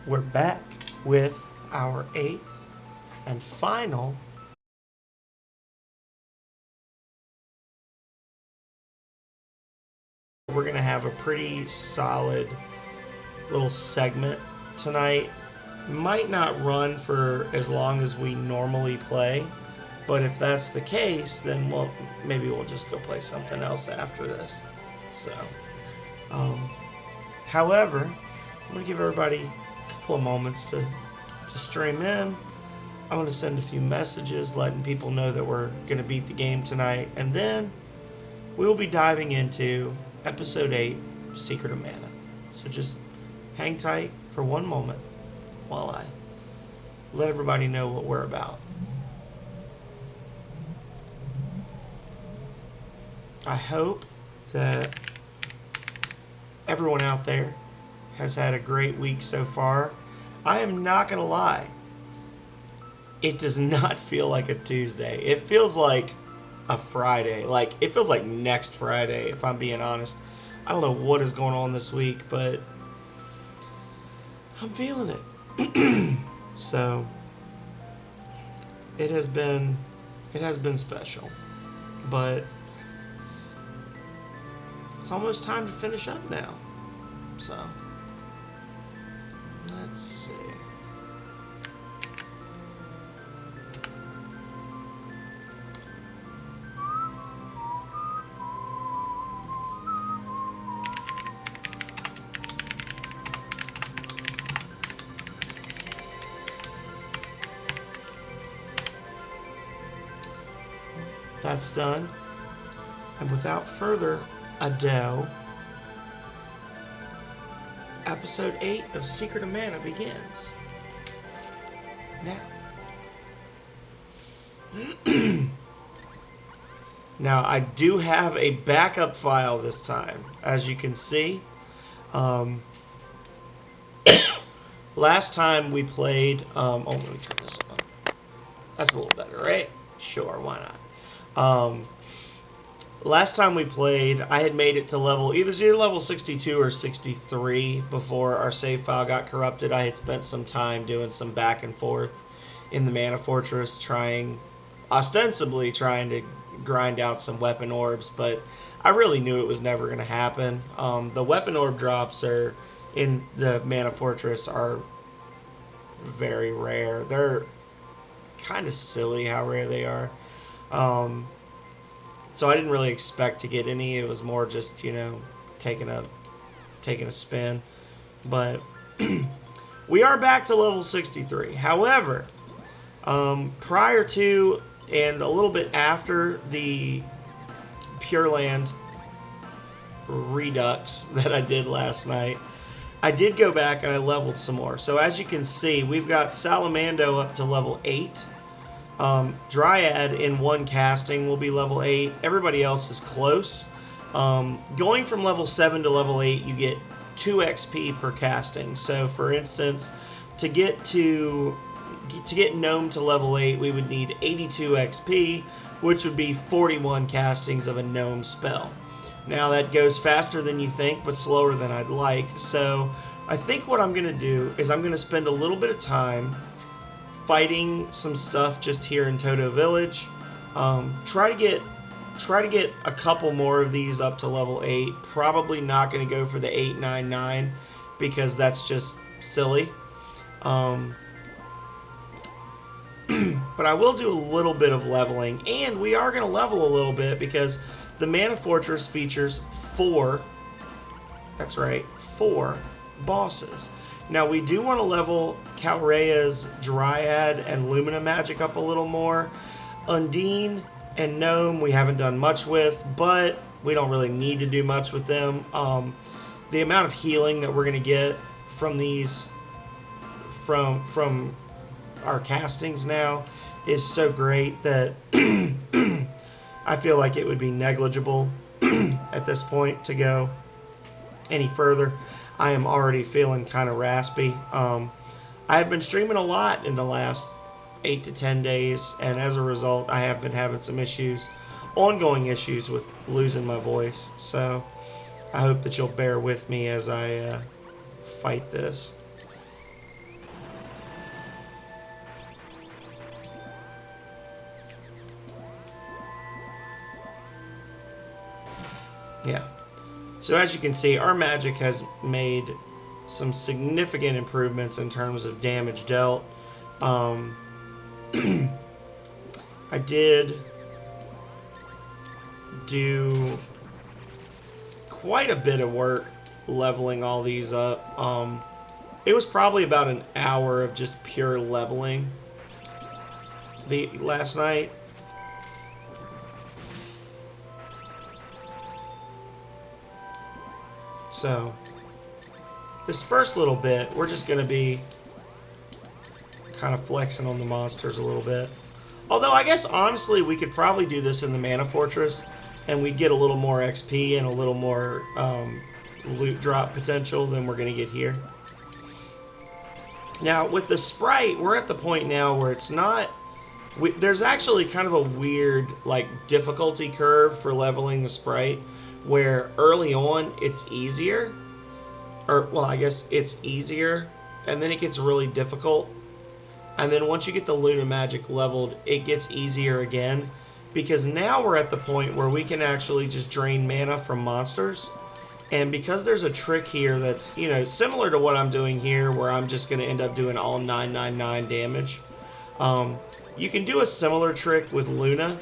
We're back with our 8th and final we're going to have a pretty solid little segment tonight. Might not run for as long as we normally play, but if that's the case, then maybe we'll just go play something else after this. So, however, I'm going to give everybody a couple of moments to stream in. I'm going to send a few messages letting people know that we're going to beat the game tonight, and then we will be diving into Episode 8, Secret of Mana. So just hang tight for one moment while I let everybody know what we're about. I hope that everyone out there has had a great week so far. I am not going to lie. It does not feel like a Tuesday. It feels like a Friday. Like, it feels like next Friday, if I'm being honest. I don't know what is going on this week, but I'm feeling it. So, it has been special. But it's almost time to finish up now. So, let's see. That's done. And without further ado, Episode 8 of Secret of Mana begins now. Now, I do have a backup file this time, as you can see. Last time we played... let me turn this on. That's a little better, right? Sure, why not? Last time we played, I had made it to either level 62 or 63 before our save file got corrupted. I had spent some time doing some back and forth in the Mana Fortress, ostensibly trying to grind out some weapon orbs, but I really knew it was never going to happen. The weapon orb drops in the Mana Fortress are very rare. They're kind of silly how rare they are. So I didn't really expect to get any. It was more just, taking a spin. But we are back to level 63. However, prior to and a little bit after the Pure Land Redux that I did last night, I did go back and I leveled some more. So as you can see, we've got Salamando up to level 8. Dryad in one casting will be level 8. Everybody else is close. Going from level 7 to level 8, you get 2 XP per casting. So, for instance, to get Gnome to level 8, we would need 82 XP, which would be 41 castings of a Gnome spell. Now, that goes faster than you think, but slower than I'd like. So, I think what I'm going to do is I'm going to spend a little bit of time fighting some stuff just here in Toto Village. Try to get a couple more of these up to level 8. Probably not going to go for the 899 because that's just silly. But I will do a little bit of leveling, and we are going to level a little bit because the Mana Fortress features 4 bosses. Now, we do want to level Calrea's Dryad and Lumina magic up a little more. Undine and Gnome we haven't done much with, but we don't really need to do much with them. The amount of healing that we're going to get from these, from our castings now is so great that I feel like it would be negligible at this point to go any further. I am already feeling kind of raspy. I have been streaming a lot in the last 8 to 10 days, and as a result, I have been having some ongoing issues with losing my voice. So I hope that you'll bear with me as I fight this. Yeah. So as you can see, our magic has made some significant improvements in terms of damage dealt. I did do quite a bit of work leveling all these up. It was probably about an hour of just pure leveling last night. So this first little bit, we're just going to be kind of flexing on the monsters a little bit. Although I guess honestly we could probably do this in the Mana Fortress and we'd get a little more XP and a little more loot drop potential than we're going to get here. Now with the sprite, we're at the point now where it's not... there's actually kind of a weird like difficulty curve for leveling the sprite, where early on it's easier, or well I guess it's easier, and then it gets really difficult. And then once you get the Luna Magic leveled, it gets easier again, because now we're at the point where we can actually just drain mana from monsters. And because there's a trick here that's, you know, similar to what I'm doing here, where I'm just going to end up doing all 999 damage, you can do a similar trick with Luna.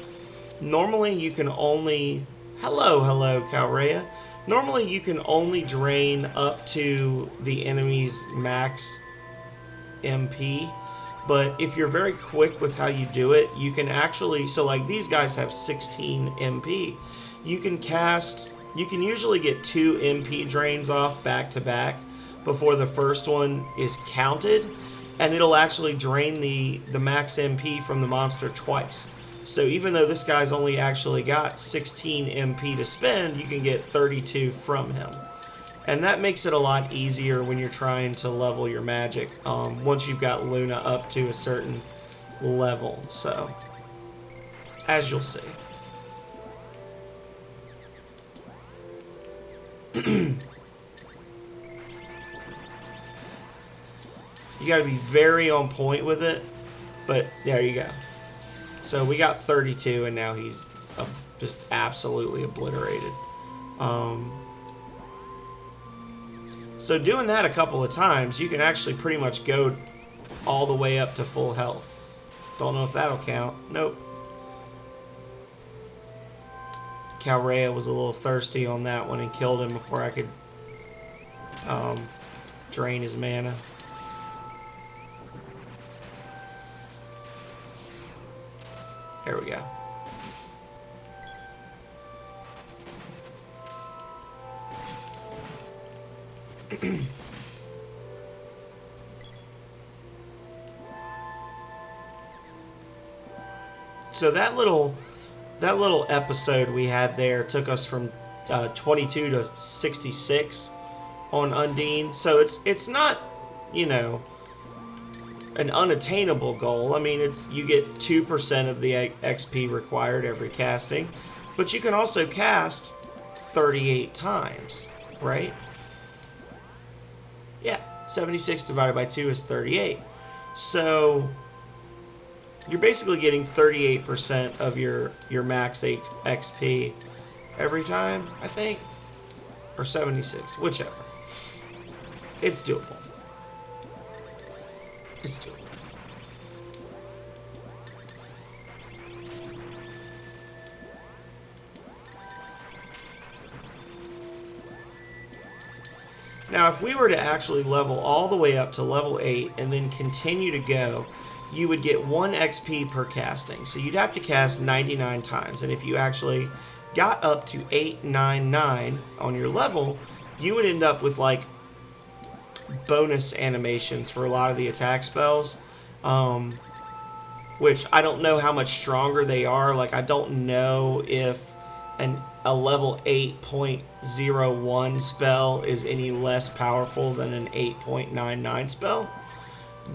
Normally you can only... Hello, Calrea. Normally you can only drain up to the enemy's max MP. But if you're very quick with how you do it, you can actually... So like these guys have 16 MP. You can usually get 2 MP drains off back to back before the first one is counted. And it'll actually drain the max MP from the monster twice. So even though this guy's only actually got 16 MP to spend, you can get 32 from him. And that makes it a lot easier when you're trying to level your magic, once you've got Luna up to a certain level. So, as you'll see. You gotta be very on point with it, but there you go. So we got 32 and now he's just absolutely obliterated. So doing that a couple of times, you can actually pretty much go all the way up to full health. Don't know if that'll count. Nope. Calrea was a little thirsty on that one and killed him before I could drain his mana. There we go. So that little episode we had there took us from 22 to 66 on Undine. So it's not, you know, an unattainable goal. I mean, you get 2% of the XP required every casting, but you can also cast 38 times, right? Yeah, 76 divided by 2 is 38. So you're basically getting 38% of your max XP every time, I think, or 76, whichever. It's doable. It's doable. Now, if we were to actually level all the way up to level 8 and then continue to go, you would get 1 XP per casting. So you'd have to cast 99 times. And if you actually got up to 899 on your level, you would end up with like bonus animations for a lot of the attack spells, which I don't know how much stronger they are. Like, I don't know if a level 8.01 spell is any less powerful than an 8.99 spell,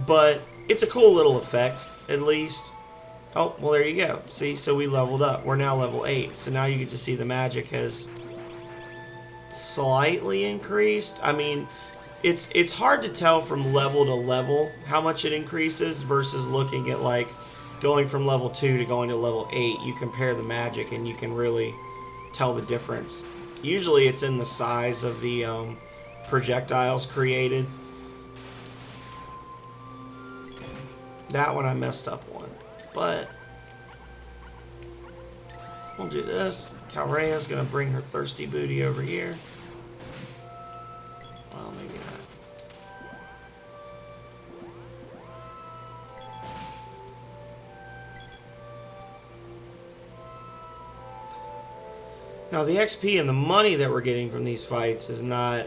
but it's a cool little effect, at least. Oh, well, there you go. See, so we leveled up. We're now level 8, so now you get to see the magic has slightly increased. I mean, it's hard to tell from level to level how much it increases versus looking at, like, going from level 2 to going to level 8. You compare the magic and you can really tell the difference. Usually it's in the size of the projectiles created. That one I messed up on, but we'll do this. Calrea's gonna bring her thirsty booty over here. Well, maybe not. Now the XP and the money that we're getting from these fights is not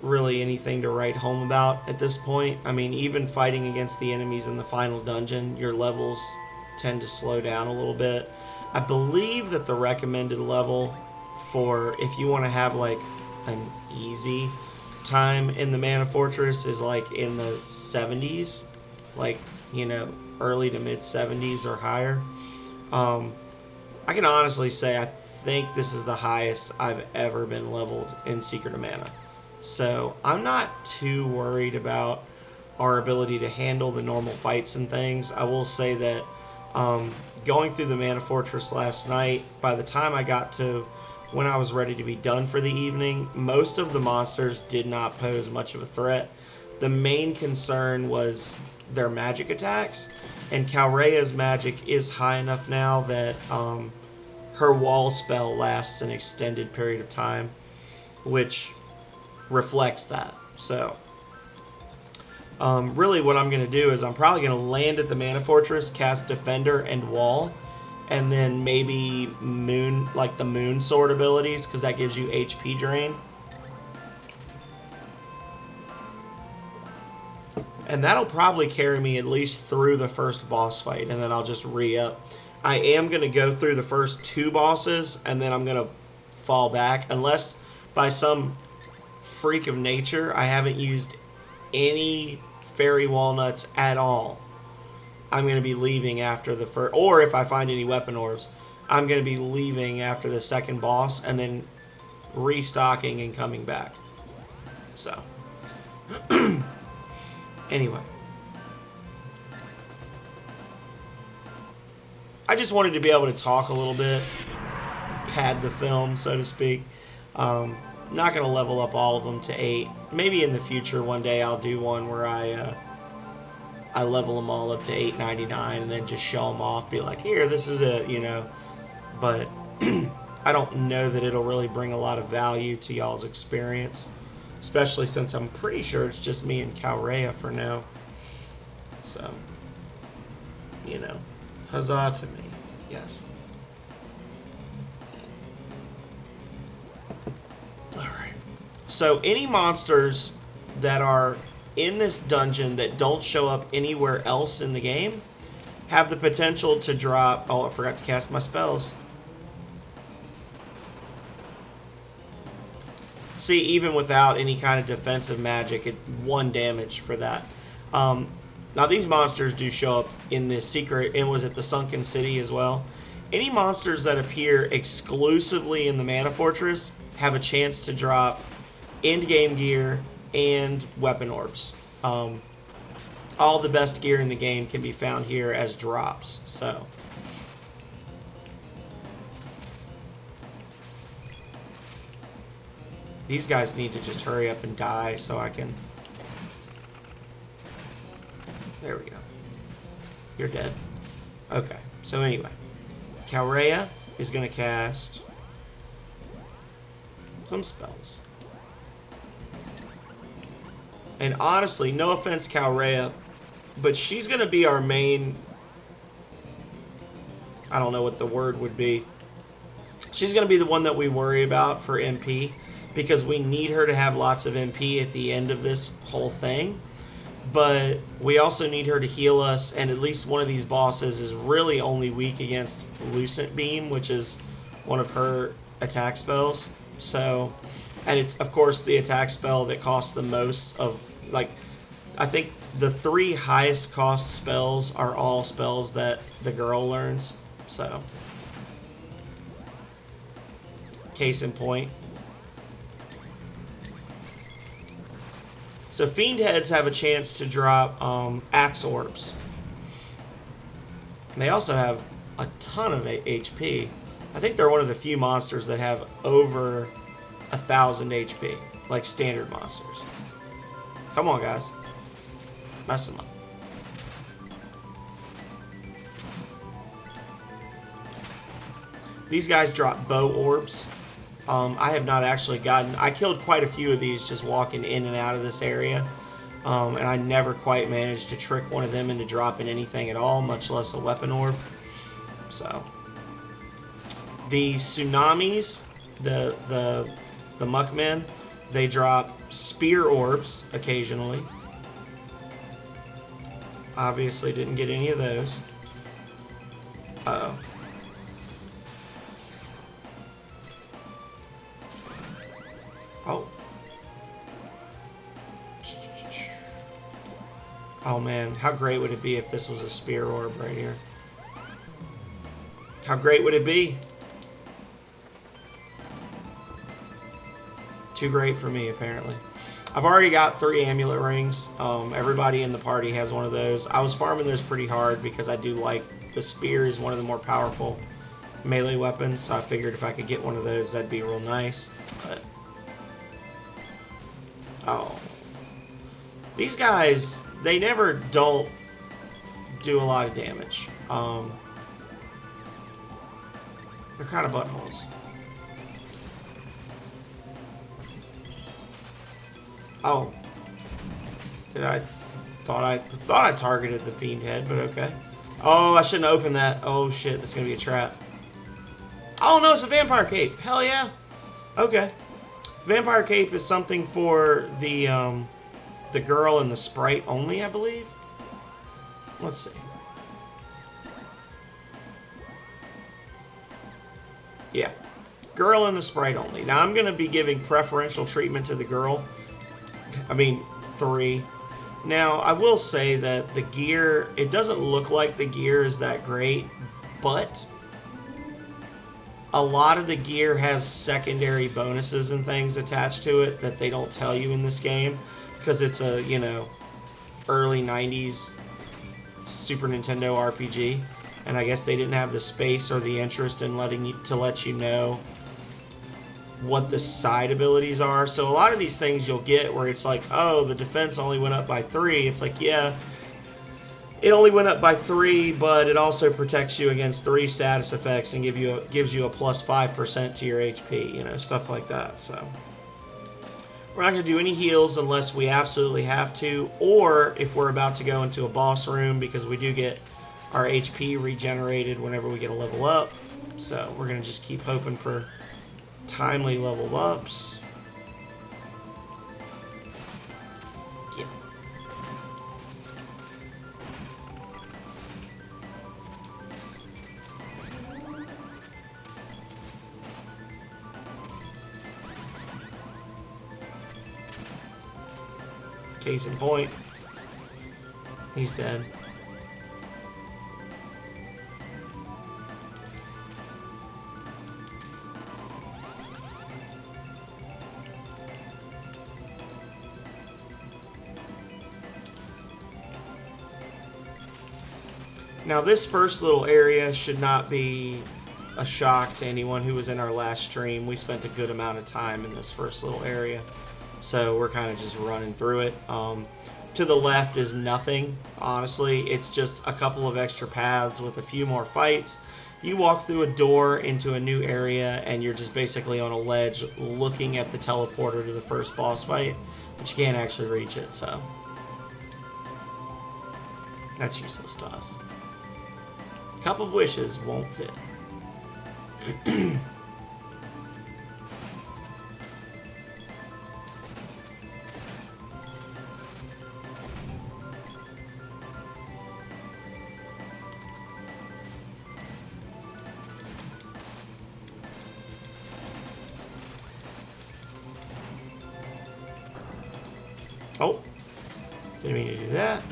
really anything to write home about at this point. I mean, even fighting against the enemies in the final dungeon, your levels tend to slow down a little bit. I believe that the recommended level for if you want to have like an easy time in the Mana Fortress is like in the 70s, like, you know, early to mid 70s or higher. I can honestly say I think this is the highest I've ever been leveled in Secret of Mana. So I'm not too worried about our ability to handle the normal fights and things. I will say that going through the Mana Fortress last night, by the time I got to when I was ready to be done for the evening, most of the monsters did not pose much of a threat. The main concern was their magic attacks, and Calrea's magic is high enough now that her wall spell lasts an extended period of time, which reflects that. So really what I'm going to do is I'm probably going to land at the Mana Fortress, cast Defender and Wall, and then maybe Moon, like the Moon Sword abilities, because that gives you HP drain. And that'll probably carry me at least through the first boss fight, and then I'll just re-up. I am going to go through the first 2 bosses, and then I'm going to fall back, unless by some freak of nature I haven't used any fairy walnuts at all. I'm going to be leaving after the first, or if I find any weapon orbs, I'm going to be leaving after the second boss and then restocking and coming back. So, anyway. I just wanted to be able to talk a little bit, pad the film, so to speak. Not going to level up all of them to 8. Maybe in the future one day I'll do one where I level them all up to 899 and then just show them off, be like, here, this is it, you know. But I don't know that it'll really bring a lot of value to y'all's experience, especially since I'm pretty sure it's just me and Calrea for now. So, you know, huzzah to me, yes. Alright, so any monsters that are in this dungeon that don't show up anywhere else in the game have the potential to drop... Oh, I forgot to cast my spells. See, even without any kind of defensive magic, it 1 damage for that. Now, these monsters do show up in the secret, and was it the Sunken City as well? Any monsters that appear exclusively in the Mana Fortress have a chance to drop end-game gear and weapon orbs. All the best gear in the game can be found here as drops, so... These guys need to just hurry up and die so I can... There we go. You're dead. Okay, so anyway. Calrea is going to cast some spells. And honestly, no offense, Calrea, but she's going to be our main... I don't know what the word would be. She's going to be the one that we worry about for MP, because we need her to have lots of MP at the end of this whole thing. But we also need her to heal us, and at least one of these bosses is really only weak against Lucent Beam, which is one of her attack spells. So, and it's, of course, the attack spell that costs the most of, like, I think the 3 highest cost spells are all spells that the girl learns. So, case in point. So Fiend Heads have a chance to drop Axe Orbs. And they also have a ton of HP. I think they're one of the few monsters that have over 1,000 HP, like standard monsters. Come on, guys. Mess them up. These guys drop bow orbs. I have not actually gotten... I killed quite a few of these just walking in and out of this area. And I never quite managed to trick one of them into dropping anything at all, much less a weapon orb. So... The tsunamis, the muckmen, they drop spear orbs occasionally. Obviously didn't get any of those. Uh-oh. Oh. Oh man, how great would it be if this was a spear orb right here? How great would it be? Too great for me, apparently. I've already got 3 amulet rings. Everybody in the party has one of those. I was farming those pretty hard because I do like the spear is one of the more powerful melee weapons, so I figured if I could get one of those, that'd be real nice. But... oh. These guys, they never don't do a lot of damage. They're kind of buttholes. Oh. Thought I targeted the fiend head, but okay. Oh, I shouldn't open that. Oh shit, that's gonna be a trap. Oh no, it's a vampire cape. Hell yeah. Okay. Vampire cape is something for the girl and the sprite only, I believe. Let's see. Yeah. Girl and the sprite only. Now I'm gonna be giving preferential treatment to the girl. I mean, 3. Now, I will say that the gear, it doesn't look like the gear is that great, but a lot of the gear has secondary bonuses and things attached to it that they don't tell you in this game, because it's a, you know, early 90s Super Nintendo RPG, and I guess they didn't have the space or the interest in let you know what the side abilities are. So a lot of these things you'll get where it's like, oh, the defense only went up by 3. It's like, yeah, it only went up by 3, but it also protects you against 3 status effects and gives you a plus 5% to your HP, you know, stuff like that. So we're not going to do any heals unless we absolutely have to, or if we're about to go into a boss room, because we do get our HP regenerated whenever we get a level up. So we're going to just keep hoping for timely level ups. Yeah. Case in point, he's dead. Now this first little area should not be a shock to anyone who was in our last stream. We spent a good amount of time in this first little area, so we're kind of just running through it. To the left is nothing, honestly. It's just a couple of extra paths with a few more fights. You walk through a door into a new area, and you're just basically on a ledge looking at the teleporter to the first boss fight, but you can't actually reach it, so that's useless to us. Cup of Wishes won't fit. Oh, didn't mean to do that.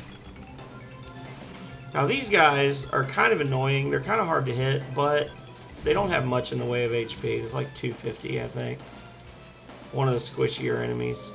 Now these guys are kind of annoying. They're kind of hard to hit, but they don't have much in the way of HP. It's like 250, I think. One of the squishier enemies.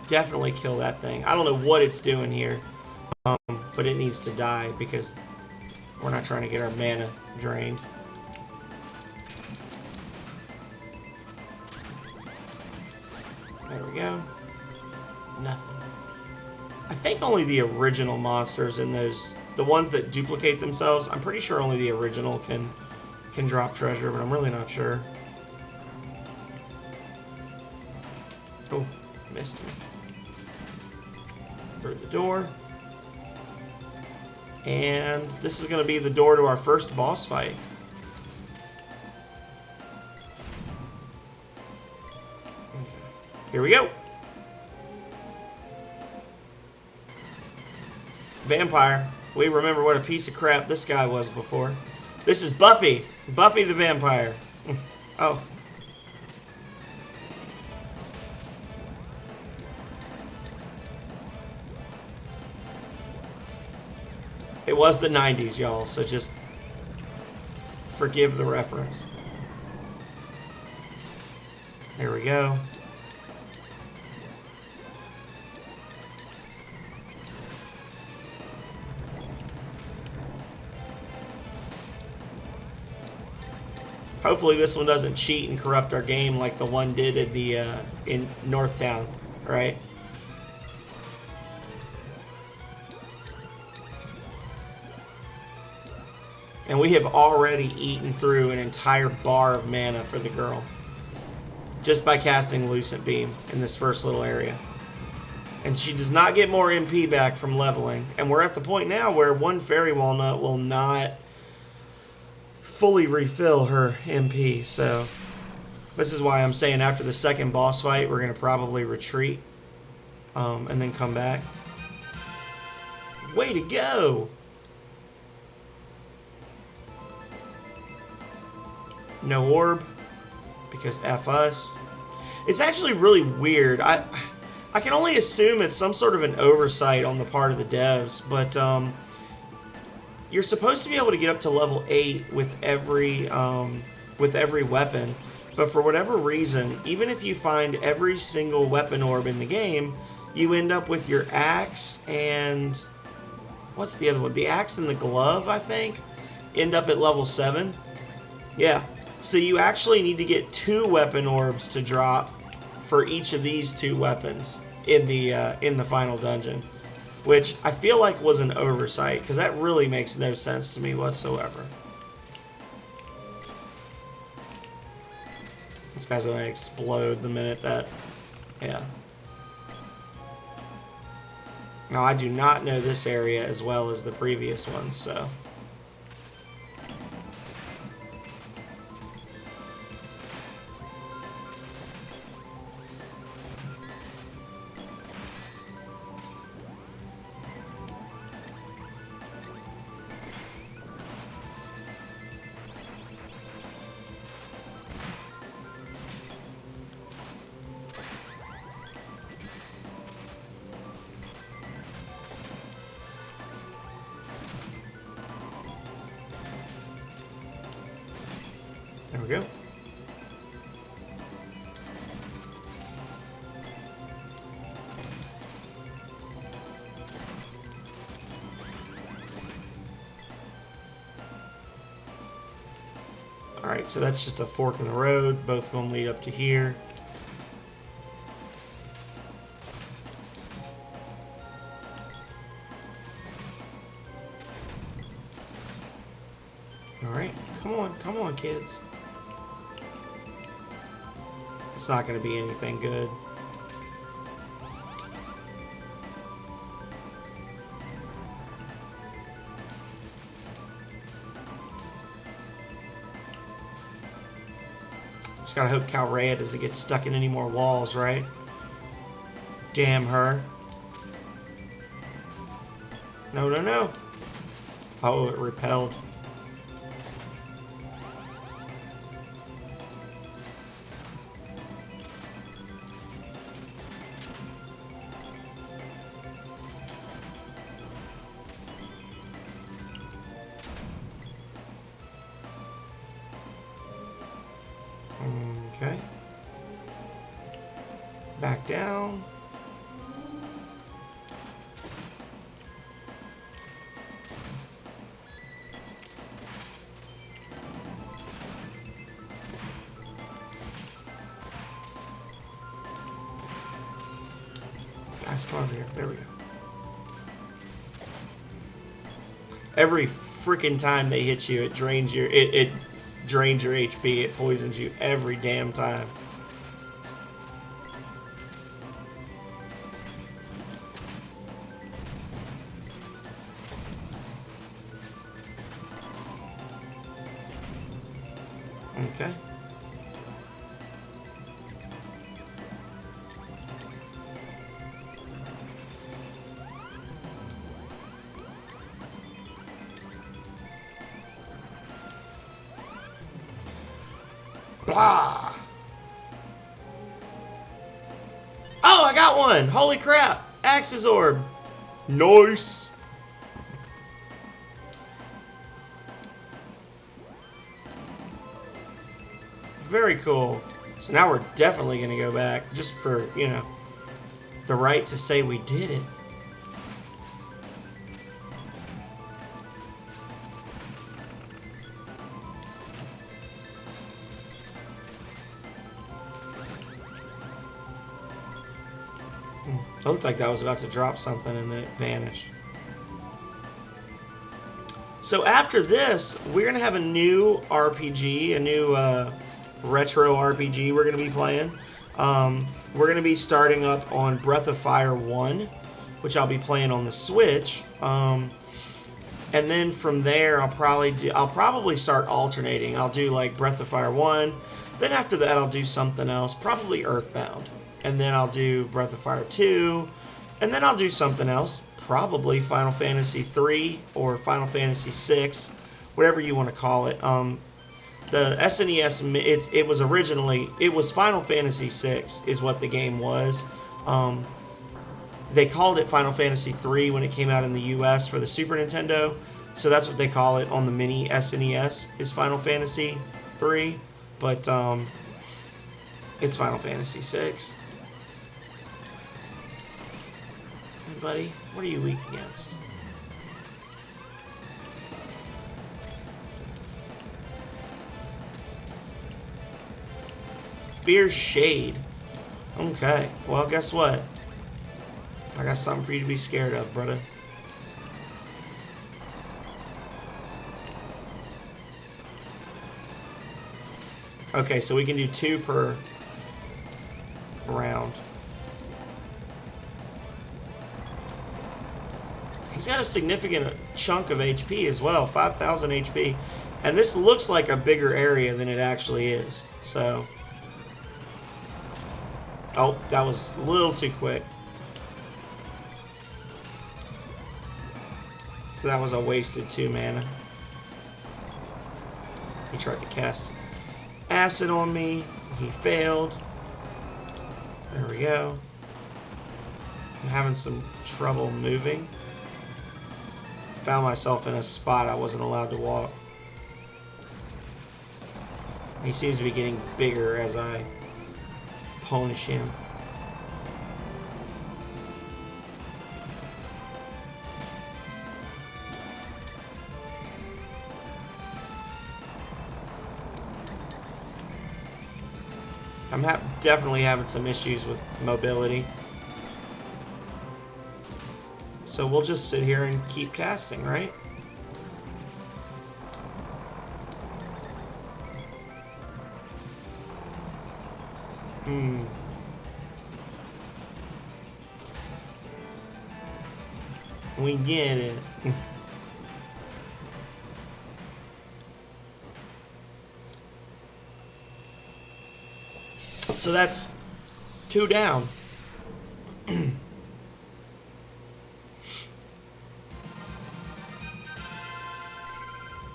definitely kill that thing. I don't know what it's doing here, but it needs to die because we're not trying to get our mana drained. There we go. Nothing. I think only the original monsters in those, the ones that duplicate themselves, I'm pretty sure only the original can drop treasure, but I'm really not sure. Oh, missed me. Through the door. And this is going to be the door to our first boss fight. Okay. Here we go. Vampire. We remember what a piece of crap this guy was before. This is Buffy. Buffy the vampire. Oh. It was the 90s, y'all, so just forgive the reference. There we go. Hopefully this one doesn't cheat and corrupt our game like the one did at the in Northtown, right? And we have already eaten through an entire bar of mana for the girl just by casting Lucent Beam in this first little area. And she does not get more MP back from leveling. And we're at the point now where one Fairy Walnut will not fully refill her MP. So this is why I'm saying after the second boss fight, we're going to probably retreat and then come back. Way to go! No orb, because F us. It's actually really weird. I can only assume it's some sort of an oversight on the part of the devs, but you're supposed to be able to get up to level 8 with every weapon, but for whatever reason, even if you find every single weapon orb in the game, you end up with your axe and what's the other one? The axe and the glove, I think, end up at level 7. Yeah. So you actually need to get 2 weapon orbs to drop for each of these 2 weapons in the final dungeon, which I feel like was an oversight because that really makes no sense to me whatsoever. This guy's gonna explode the minute that, yeah. Now I do not know this area as well as the previous ones, so. There we go. Alright, so that's just a fork in the road. Both of them lead up to here. Alright, come on, kids. It's not going to be anything good. Just gotta hope Calrea doesn't get stuck in any more walls, right? Damn her. No, no, no. Oh, it repelled. Okay. Back down. Guys, come over here. There we go. Every freaking time they hit you, it drains your it drains your HP. It poisons you every damn time. Okay. Blah. Oh, I got one! Holy crap! Axis Orb. Nice. Very cool. So now we're definitely going to go back just for, you know, the right to say we did it. It looked like that was about to drop something and then it vanished. So after this, we're going to have a new RPG, a new retro RPG we're going to be playing. We're going to be starting up on Breath of Fire 1, which I'll be playing on the Switch. And then from there, I'll probably start alternating. I'll do like Breath of Fire 1, then after that I'll do something else, probably Earthbound. And then I'll do Breath of Fire 2, and then I'll do something else, probably Final Fantasy 3 or Final Fantasy 6, whatever you want to call it. The SNES, it was originally, it was Final Fantasy 6 is what the game was. They called it Final Fantasy 3 when it came out in the US for the Super Nintendo, so that's what they call it on the mini SNES, is Final Fantasy 3, but it's Final Fantasy 6. Hey buddy, what are you weak against? Fierce Shade. Okay, well guess what? I got something for you to be scared of, brother. Okay, so we can do 2 per round. He's got a significant chunk of HP as well, 5,000 HP. And this looks like a bigger area than it actually is. So, oh, that was a little too quick. So that was a wasted 2 mana. He tried to cast acid on me. He failed. There we go. I'm having some trouble moving. Found myself in a spot I wasn't allowed to walk. He seems to be getting bigger as I punish him. I'm definitely having some issues with mobility. So we'll just sit here and keep casting, right? We get it. So that's 2 down.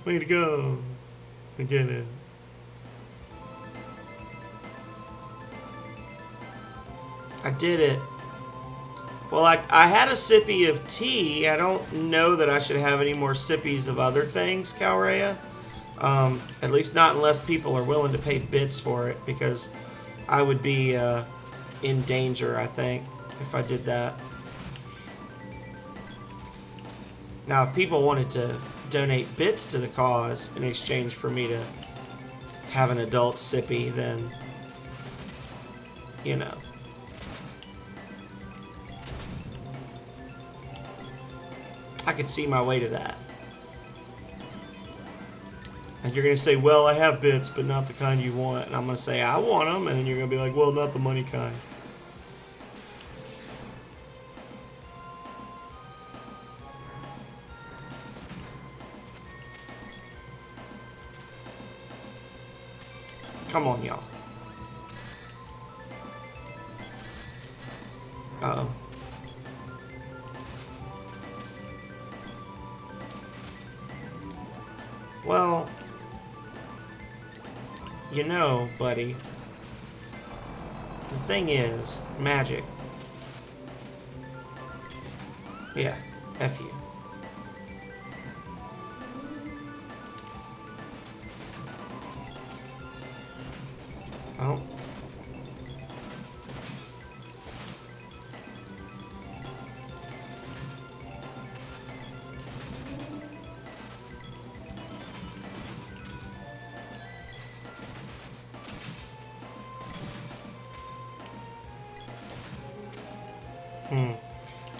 Way to go. I get it. I did it. Well, I had a sippy of tea. I don't know that I should have any more sippies of other things, Calrea. At least not unless people are willing to pay bits for it, because I would be in danger, I think, if I did that. Now, if people wanted to donate bits to the cause in exchange for me to have an adult sippy, then, you know. I could see my way to that. And you're going to say, well, I have bits, but not the kind you want. And I'm going to say, I want them. And then you're going to be like, well, not the money kind. Come on, y'all. Uh-oh. Well, you know, buddy, the thing is, magic. Yeah, F you. Oh.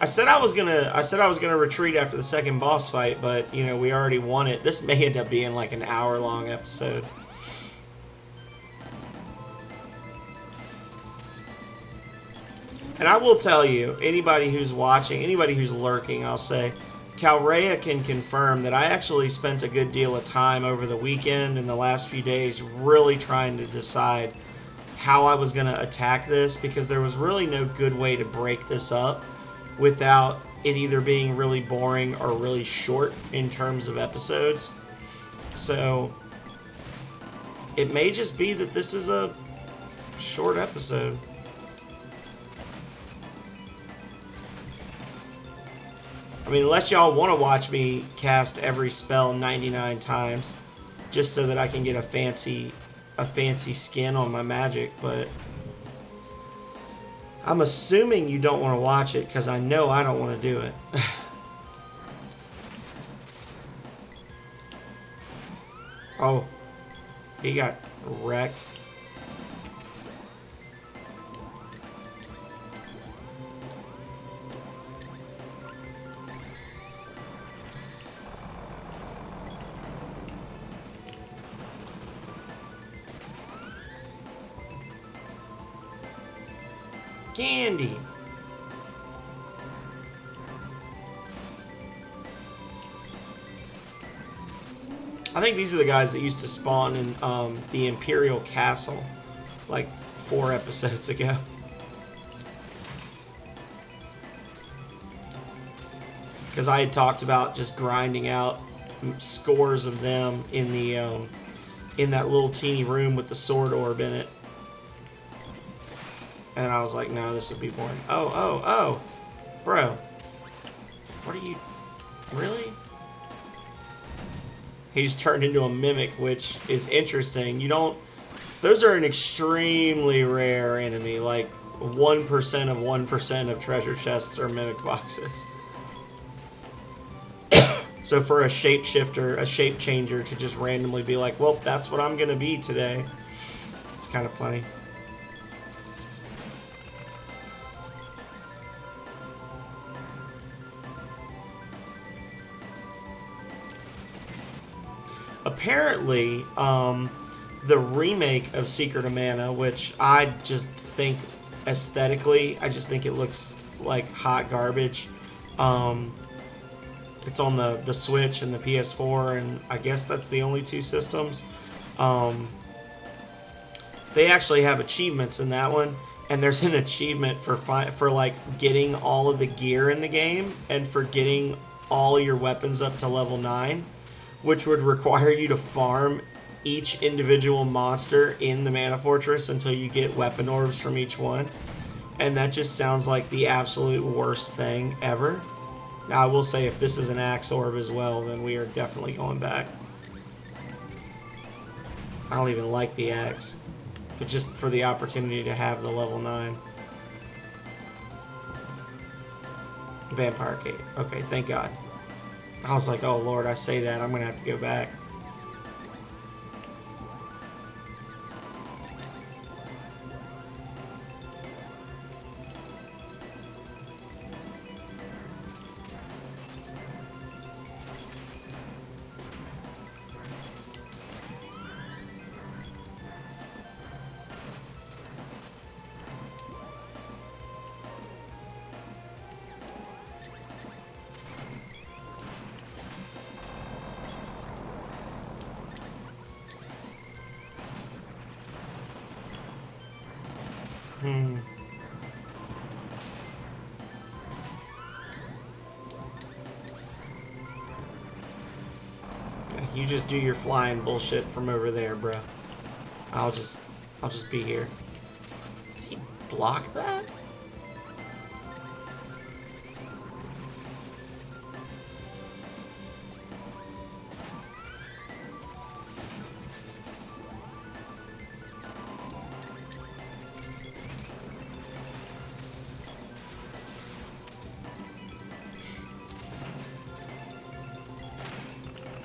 I said I was gonna retreat after the second boss fight, but you know, we already won it. This may end up being like an hour-long episode. And I will tell you, anybody who's watching, anybody who's lurking, I'll say, Calrea can confirm that I actually spent a good deal of time over the weekend and the last few days really trying to decide how I was going to attack this, because there was really no good way to break this up without it either being really boring or really short in terms of episodes. So it may just be that this is a short episode. I mean, unless y'all want to watch me cast every spell 99 times just so that I can get a fancy skin on my magic, but I'm assuming you don't want to watch it because I know I don't want to do it. Oh, he got wrecked. Candy. I think these are the guys that used to spawn in the Imperial Castle like 4 episodes ago. Because I had talked about just grinding out scores of them in the in that little teeny room with the sword orb in it. And I was like, no, this would be boring. Oh. Bro. What are you... Really? He's turned into a mimic, which is interesting. You don't... Those are an extremely rare enemy. Like, 1% of 1% of treasure chests are mimic boxes. So for a shapeshifter, a shape changer to just randomly be like, well, that's what I'm going to be today. It's kind of funny. Apparently, the remake of Secret of Mana, which I just think aesthetically, I just think it looks like hot garbage. It's on the Switch and the PS4, and I guess that's the only 2 systems. They actually have achievements in that one, and there's an achievement for like getting all of the gear in the game and for getting all your weapons up to level 9. Which would require you to farm each individual monster in the Mana Fortress until you get weapon orbs from each one. And that just sounds like the absolute worst thing ever. Now, I will say, if this is an axe orb as well, then we are definitely going back. I don't even like the axe, but just for the opportunity to have the level 9. Vampire Cave. Okay, thank God. I was like, oh Lord, I say that, I'm going to have to go back. You just do your flying bullshit from over there, bro. I'll just be here. Did he block that?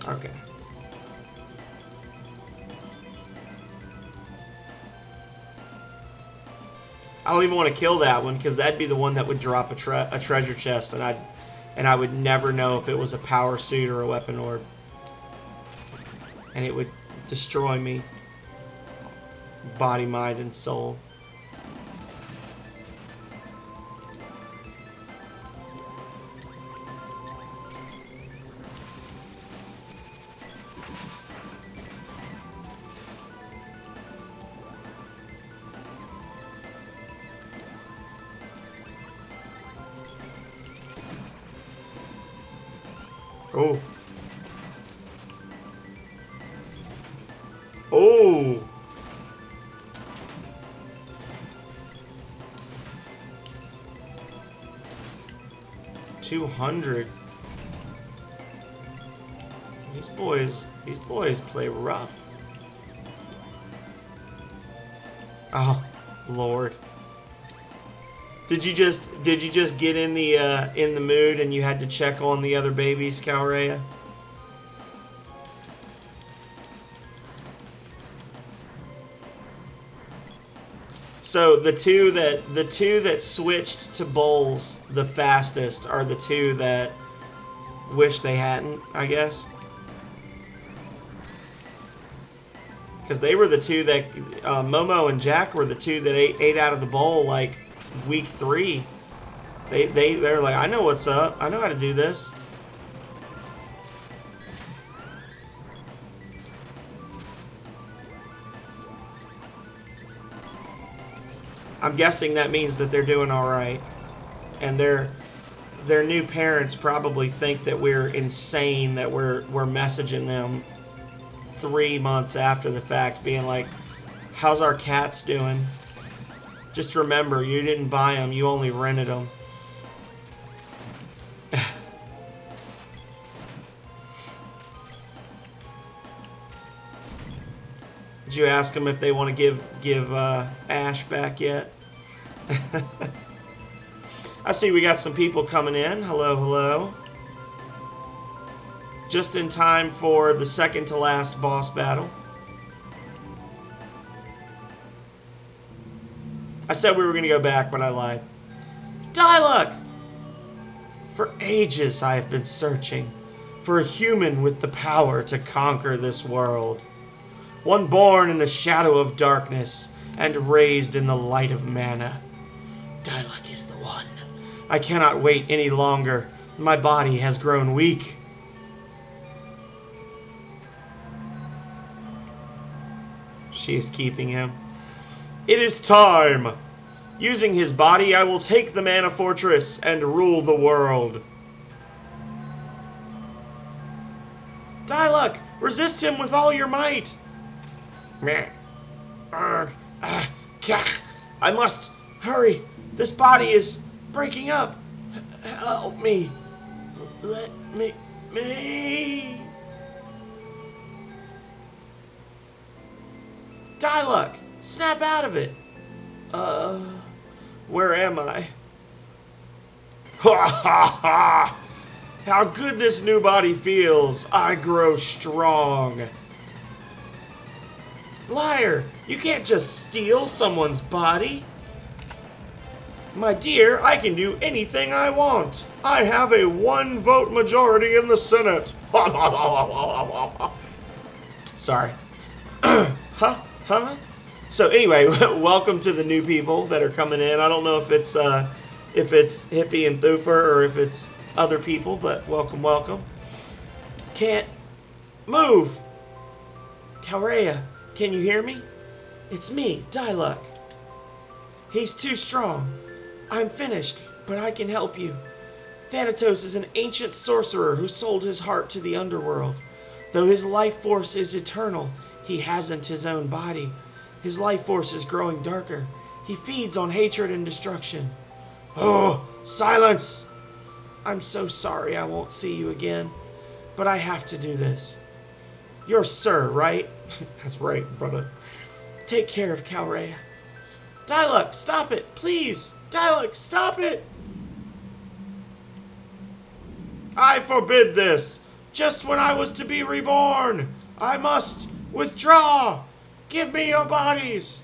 Okay. I don't even want to kill that one because that'd be the one that would drop a treasure chest, and I would never know if it was a power suit or a weapon orb, and it would destroy me, body, mind, and soul. Oh. Oh. $200. These boys play rough. Oh, Lord. Did you just get in the mood and you had to check on the other babies, Calrea? So the two that switched to bowls the fastest are the two that wish they hadn't, I guess. Because they were the two that Momo and Jack were the two that ate out of the bowl like week 3. They're like, I know what's up. I know how to do this. I'm guessing that means that they're doing all right, and their new parents probably think that we're insane that we're messaging them 3 months after the fact, being like, "How's our cats doing? Just remember, you didn't buy them, you only rented them." Did you ask them if they want to give Ash back yet? I see we got some people coming in. Hello, hello. Just in time for the second to last boss battle. I said we were going to go back, but I lied. Diluc! For ages I have been searching for a human with the power to conquer this world. One born in the shadow of darkness and raised in the light of mana. Diluc is the one. I cannot wait any longer. My body has grown weak. She is keeping him. It is time! Using his body, I will take the Mana Fortress and rule the world. Diluc, resist him with all your might! I must hurry. This body is breaking up. Help me. Let me. Diluc, snap out of it. Where am I? Ha ha ha! How good this new body feels. I grow strong. Liar! You can't just steal someone's body. My dear, I can do anything I want. I have a 1-vote majority in the Senate. Sorry. Huh? So anyway, welcome to the new people that are coming in. I don't know if it's Hippie and Thoofer or if it's other people, but welcome. Can't move. Calrea, can you hear me? It's me, Diluc. He's too strong. I'm finished, but I can help you. Thanatos is an ancient sorcerer who sold his heart to the underworld. Though his life force is eternal, he hasn't his own body. His life force is growing darker. He feeds on hatred and destruction. Oh, silence! I'm so sorry I won't see you again, but I have to do this. You're Sir, right? That's right, brother. Take care of Calrea. Diluc, stop it, please! Diluc, stop it! I forbid this! Just when I was to be reborn! I must withdraw! Give me your bodies!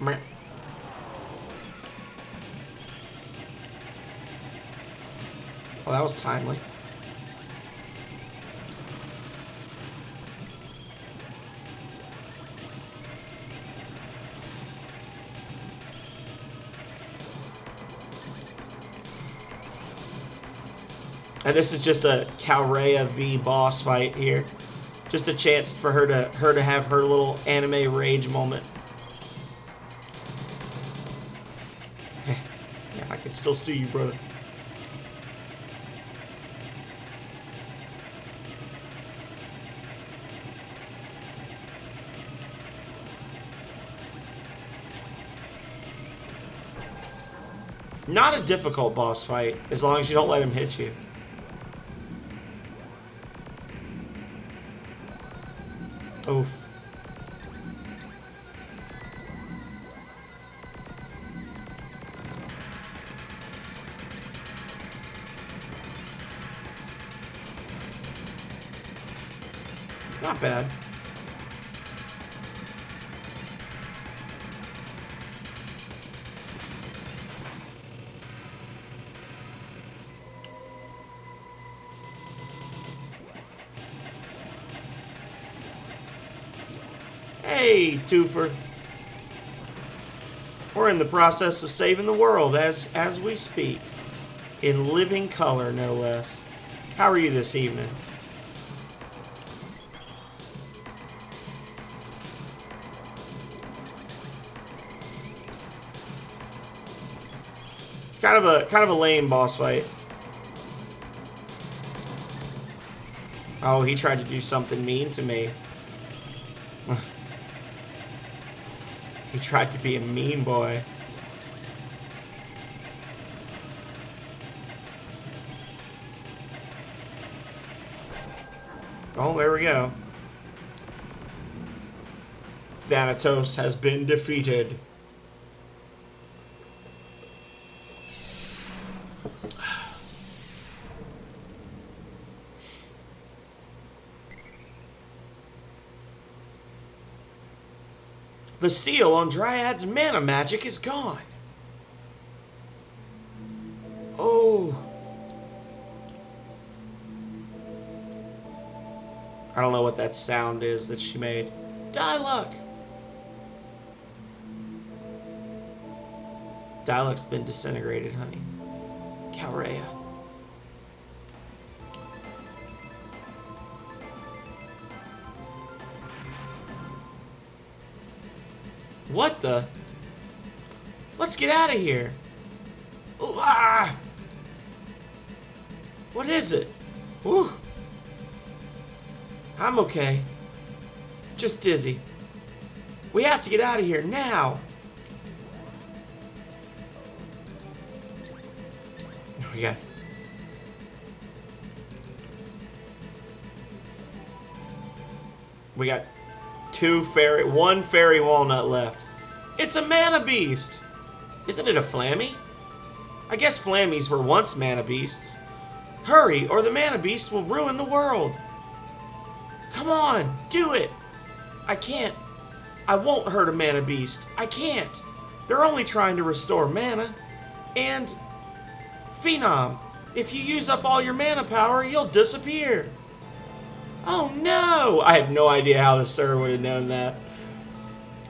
Meh. Well, that was timely. And this is just a Calrea v boss fight here. Just a chance for her to have her little anime rage moment. Yeah, I can still see you, brother. Not a difficult boss fight, as long as you don't let him hit you. Oof. Not bad. Hey, Twofer. We're in the process of saving the world as we speak. In living color, no less. How are you this evening? It's kind of a lame boss fight. Oh, he tried to do something mean to me. He tried to be a mean boy. Oh, there we go. Thanatos has been defeated. The seal on Dryad's mana magic is gone. Oh. I don't know what that sound is that she made. Diluc! Diluc's been disintegrated, honey. Calrea. What the? Let's get out of here. Ooh, ah! What is it? Ooh. I'm okay. Just dizzy. We have to get out of here now. Oh, we got one fairy walnut left. It's a mana beast. Isn't it a Flammy? I guess Flammies were once mana beasts. Hurry, or the mana beast will ruin the world. Come on, do it. I can't. I won't hurt a mana beast. I can't. They're only trying to restore mana. And Phenom, if you use up all your mana power, you'll disappear. Oh no! I have no idea how the Sir would have known that.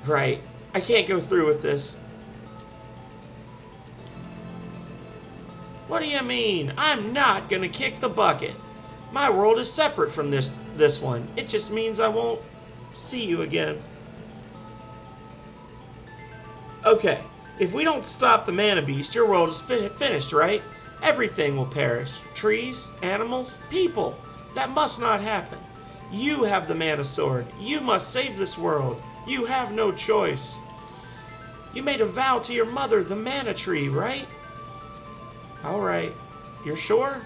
Right. I can't go through with this. What do you mean? I'm not gonna kick the bucket. My world is separate from this one. It just means I won't see you again. Okay. If we don't stop the mana beast, your world is finished, right? Everything will perish. Trees, animals, people. That must not happen. You have the Mana Sword. You must save this world. You have no choice. You made a vow to your mother, the Mana Tree, right? Alright. You're sure?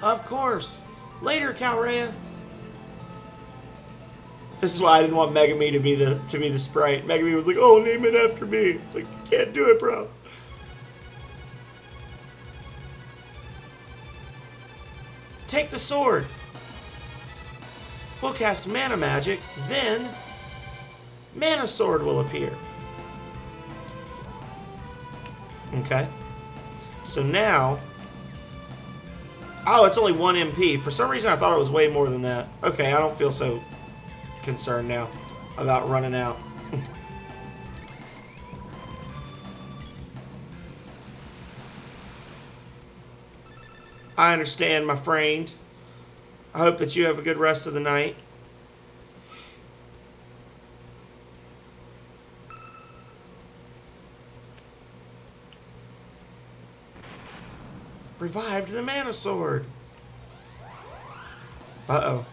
Of course. Later, Calrea. This is why I didn't want Megami to be the sprite. Megami was like, "Oh, name it after me." It's like, you can't do it, bro. Take the sword. We'll cast Mana Magic, then Mana Sword will appear. Okay. So now... Oh, it's only 1 MP. For some reason, I thought it was way more than that. Okay, I don't feel so concerned now about running out. I understand, my friend. I hope that you have a good rest of the night. Revived the Mana Sword. Uh-oh.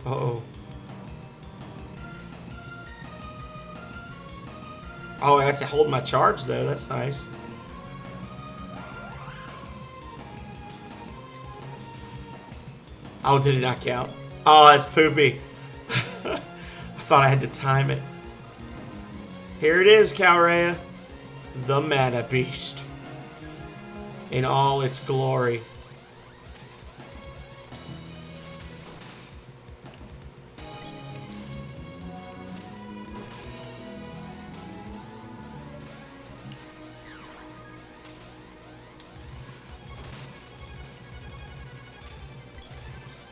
Uh-oh. Oh, I have to hold my charge, though. That's nice. Oh, did it not count? Oh, that's poopy. I thought I had to time it. Here it is, Calrea. The Mana Beast. In all its glory.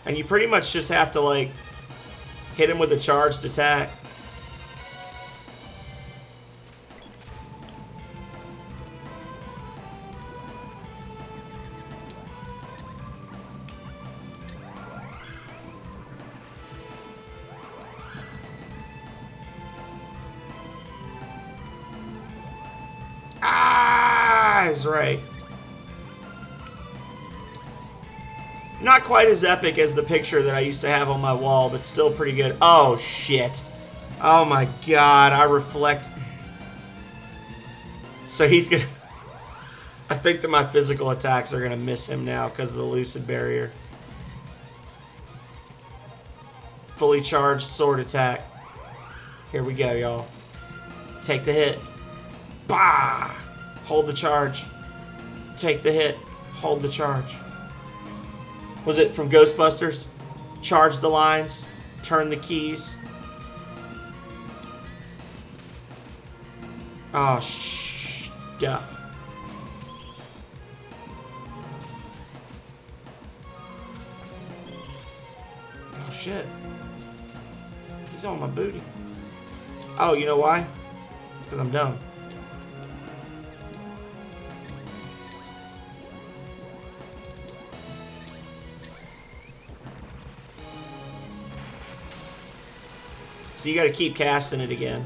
And you pretty much just have to, like, hit him with a charged attack. Ah, is right. Not quite as epic as the picture that I used to have on my wall, but still pretty good. Oh, shit. Oh, my God. I reflect. So he's going to... I think that my physical attacks are going to miss him now because of the Lucid Barrier. Fully charged sword attack. Here we go, y'all. Take the hit. Bah! Hold the charge. Take the hit. Hold the charge. Was it from Ghostbusters? Charge the lines. Turn the keys. Oh, stuff. Oh, shit. He's on my booty. Oh, you know why? Because I'm dumb. So you got to keep casting it again.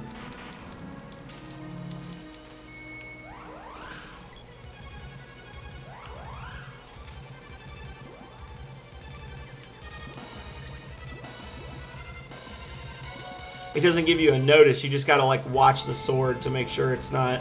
It doesn't give you a notice. You just got to, like, watch the sword to make sure it's not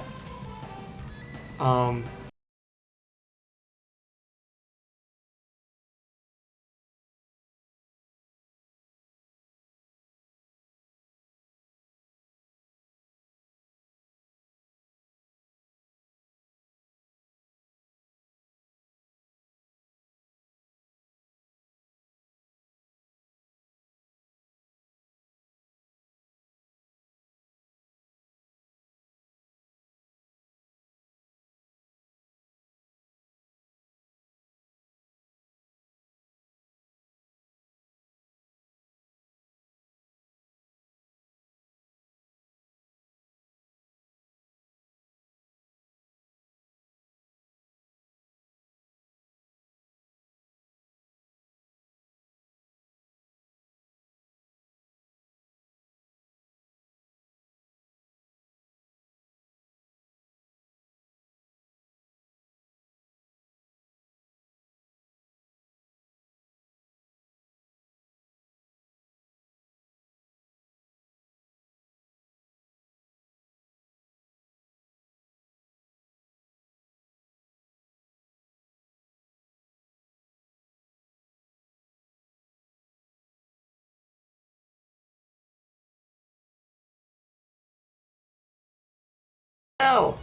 hell?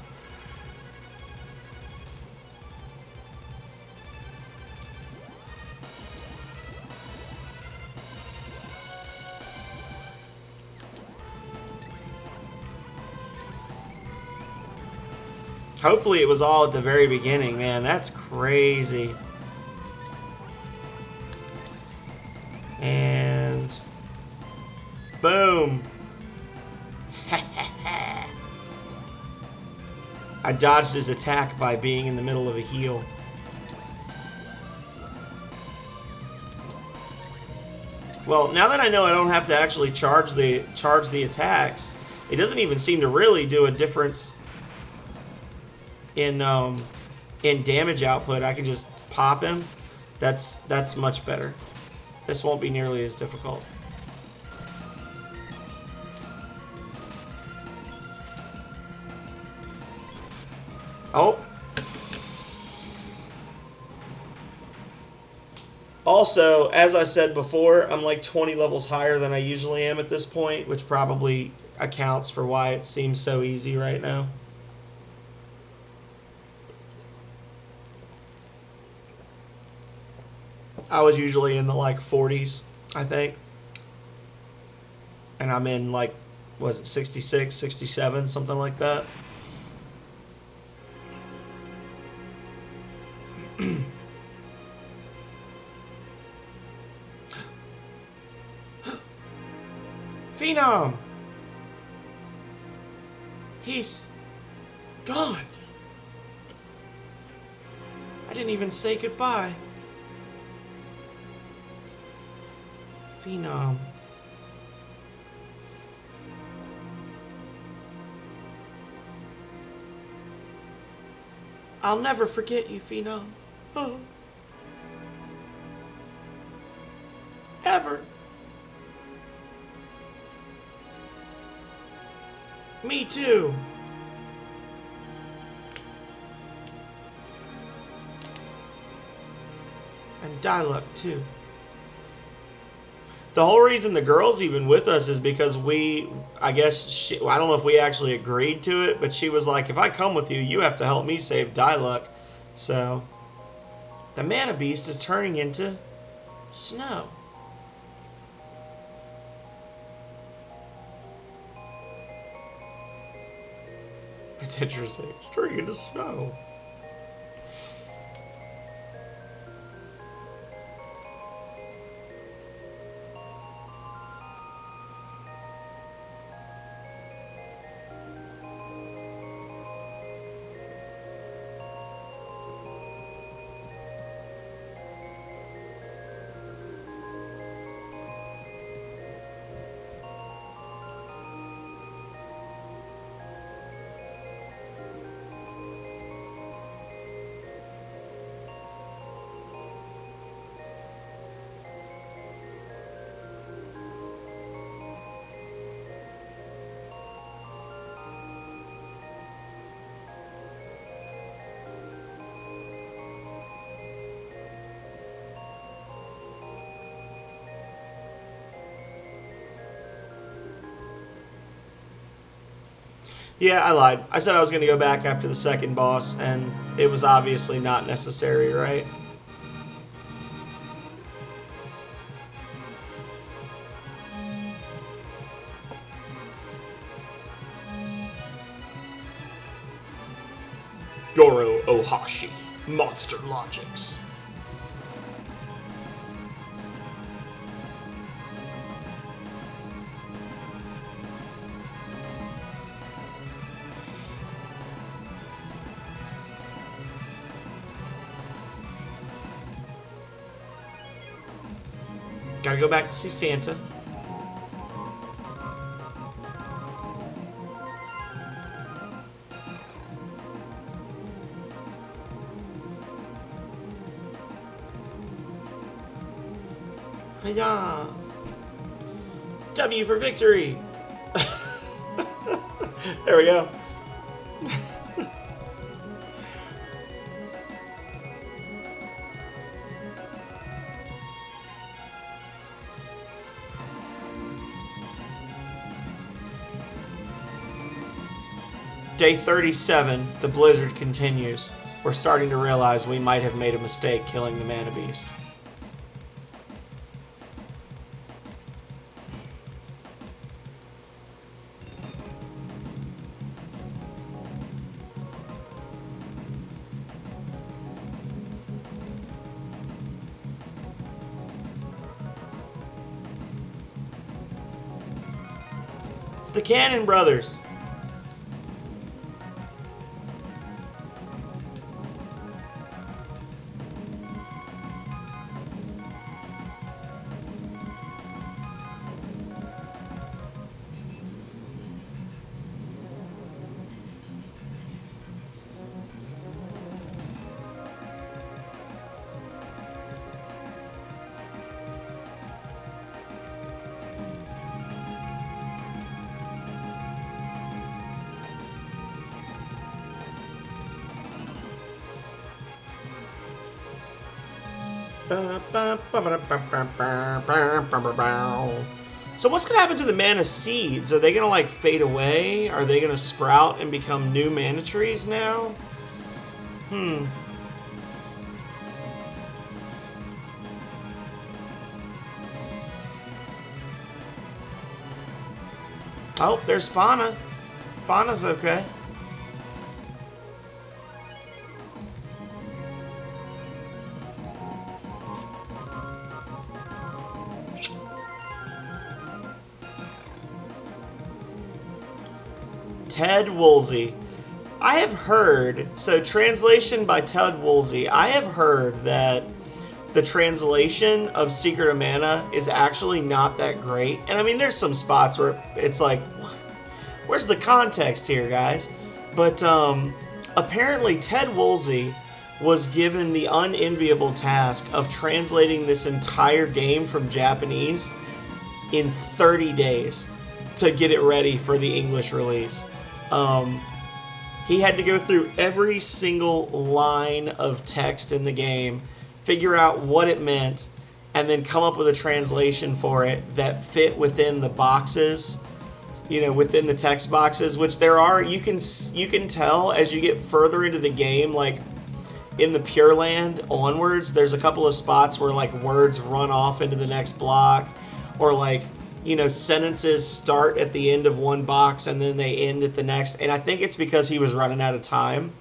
Hopefully it was all at the very beginning, man. That's crazy. And boom. I dodged his attack by being in the middle of a heal. Well, now that I know I don't have to actually charge the attacks, it doesn't even seem to really do a difference in damage output. I can just pop him. That's much better. This won't be nearly as difficult. Oh. Also, as I said before, I'm like 20 levels higher than I usually am at this point, which probably accounts for why it seems so easy right now. I was usually in the like 40s, I think. And I'm in like, was it 66, 67, something like that. Phenom! He's gone. I didn't even say goodbye. Phenom. I'll never forget you, Phenom. Oh. Ever. Me too. And Diluc too. The whole reason the girl's even with us is because I don't know if we actually agreed to it, but she was like, if I come with you, you have to help me save Diluc. So, the Mana Beast is turning into snow. It's interesting. It's turning into snow. Yeah, I lied. I said I was going to go back after the second boss, and it was obviously not necessary, right? Goro Ohashi, Monster Logics. Gotta go back to see Santa. Hiya! W for victory! There we go. Day 37, the blizzard continues. We're starting to realize we might have made a mistake killing the Mana Beast. It's the Cannon Brothers. So what's gonna happen to the mana seeds? Are they gonna like fade away? Are they gonna sprout and become new mana trees now? Oh, there's Fauna. Fauna's okay. Ted Woolsey. I have heard, so translation by Ted Woolsey, I have heard that the translation of Secret of Mana is actually not that great. And I mean, there's some spots where it's like, where's the context here, guys? But apparently Ted Woolsey was given the unenviable task of translating this entire game from Japanese in 30 days to get it ready for the English release. He had to go through every single line of text in the game, figure out what it meant, and then come up with a translation for it that fit within the boxes, you know, within the text boxes, which there are. You can tell as you get further into the game, like in the Pure Land onwards, there's a couple of spots where like words run off into the next block, or like, you know, sentences start at the end of one box and then they end at the next. And I think it's because he was running out of time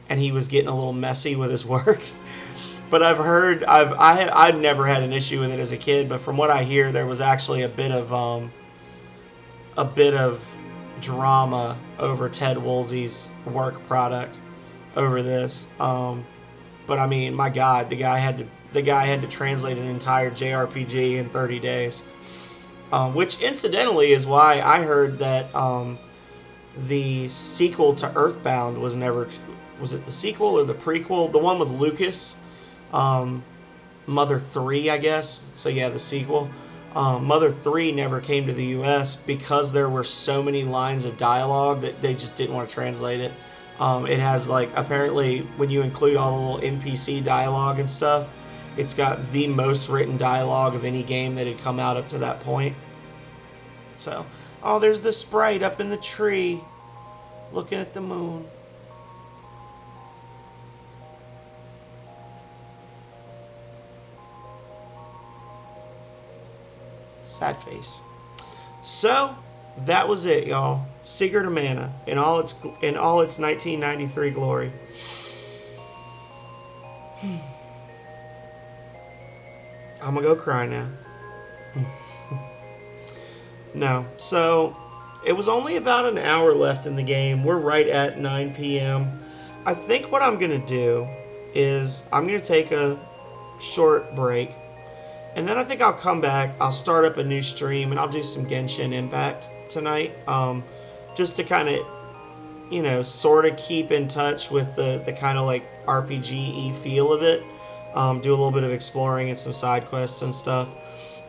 and he was getting a little messy with his work. But I've heard, I've never had an issue with it as a kid, but from what I hear, there was actually a bit of drama over Ted Woolsey's work product over this. But I mean, my God, the guy had to translate an entire JRPG in 30 days. Which incidentally is why I heard that the sequel to Earthbound was never... Was it the sequel or the prequel? The one with Lucas. Mother 3, I guess. So yeah, the sequel. Mother 3 never came to the US because there were so many lines of dialogue that they just didn't want to translate it. It has, like, apparently when you include all the little NPC dialogue and stuff, it's got the most written dialogue of any game that had come out up to that point. So, oh, there's the sprite up in the tree looking at the moon. Sad face. So, that was it, y'all. Secret of Mana in all its 1993 glory. I'm gonna go cry now. No. So, it was only about an hour left in the game. We're right at 9 p.m. I think what I'm gonna do is I'm gonna take a short break. And then I think I'll come back. I'll start up a new stream and I'll do some Genshin Impact tonight. Just to kind of, you know, sort of keep in touch with the kind of like RPG-y feel of it. Do a little bit of exploring and some side quests and stuff.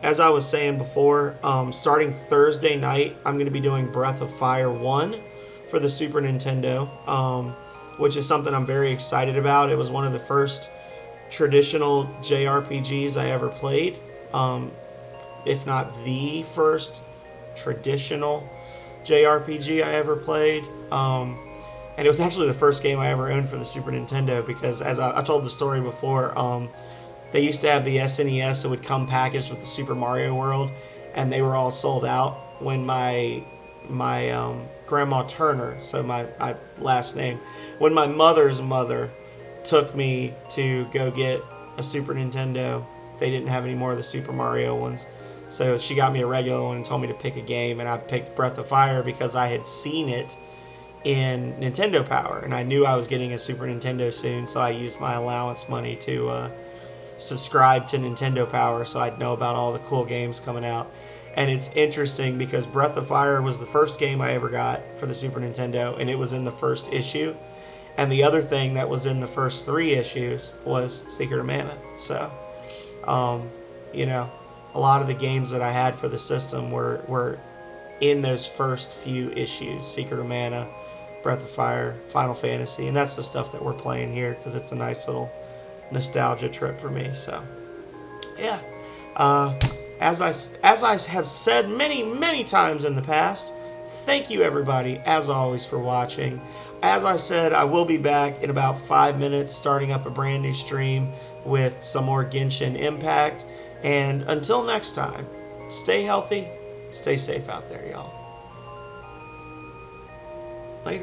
As I was saying before, starting Thursday night, I'm going to be doing Breath of Fire 1 for the Super Nintendo, which is something I'm very excited about. It was one of the first traditional JRPGs I ever played, if not the first traditional JRPG I ever played. and it was actually the first game I ever owned for the Super Nintendo because, as I told the story before, they used to have the SNES that would come packaged with the Super Mario World, and they were all sold out when my Grandma Turner, so my last name, when my mother's mother took me to go get a Super Nintendo, they didn't have any more of the Super Mario ones. So she got me a regular one and told me to pick a game, and I picked Breath of Fire because I had seen it in Nintendo Power, and I knew I was getting a Super Nintendo soon, so I used my allowance money to subscribe to Nintendo Power so I'd know about all the cool games coming out. And it's interesting because Breath of Fire was the first game I ever got for the Super Nintendo, and it was in the first issue. And the other thing that was in the first 3 issues was Secret of Mana. So, you know, a lot of the games that I had for the system were in those first few issues. Secret of Mana, Breath of Fire, Final Fantasy, and that's the stuff that we're playing here because it's a nice little nostalgia trip for me. So, yeah. As I have said many times in the past, thank you everybody, as always, for watching. As I said, I will be back in about 5 minutes, starting up a brand new stream with some more Genshin Impact. And until next time, stay healthy, stay safe out there, y'all. Later.